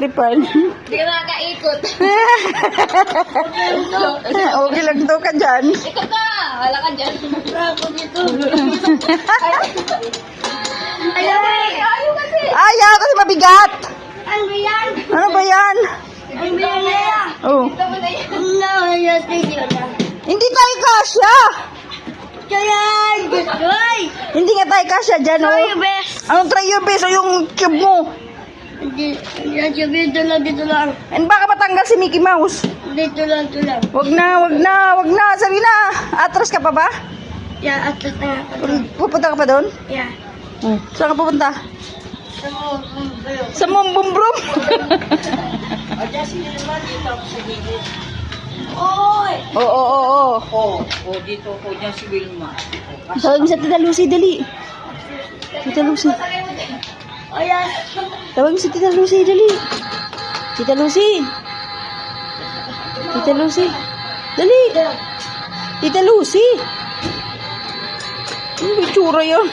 tripan. Hindi ka nakakaikot. Okay lang daw ka dyan. Ikaw ka! Wala ka dyan. Ako dito. Ayaw kasi. Ayaw kasi mabigat. Ano ba yan? Ano ba yan? Ano ba yan, Lea? Oh. Ito mo na yan. No, yes, thank you. Hindi tayo kasya. Kaya, gustoy! Hindi nga tayo kasya dyan, Try oh. your best. Anong try your best? O yung cube mo? Hindi, dito lang. And baka matanggal si Mickey Mouse. Dito lang. Wag na. Sabi na. Atras ka pa ba? Yeah, at least na. Pupunta ka pa doon? Yeah. Saan ka pupunta? Sa Mumbum-brum. Oy! Oo. Dito ko dyan si Wilma. Tawag mo sa Tita Lucy, dali. Tita Lucy. Ayan. Tawag mo sa Tita Lucy, dali. Tita Lucy. Tita Lucy. Dali. Tita Lucy. Ano ba yung tsura yun?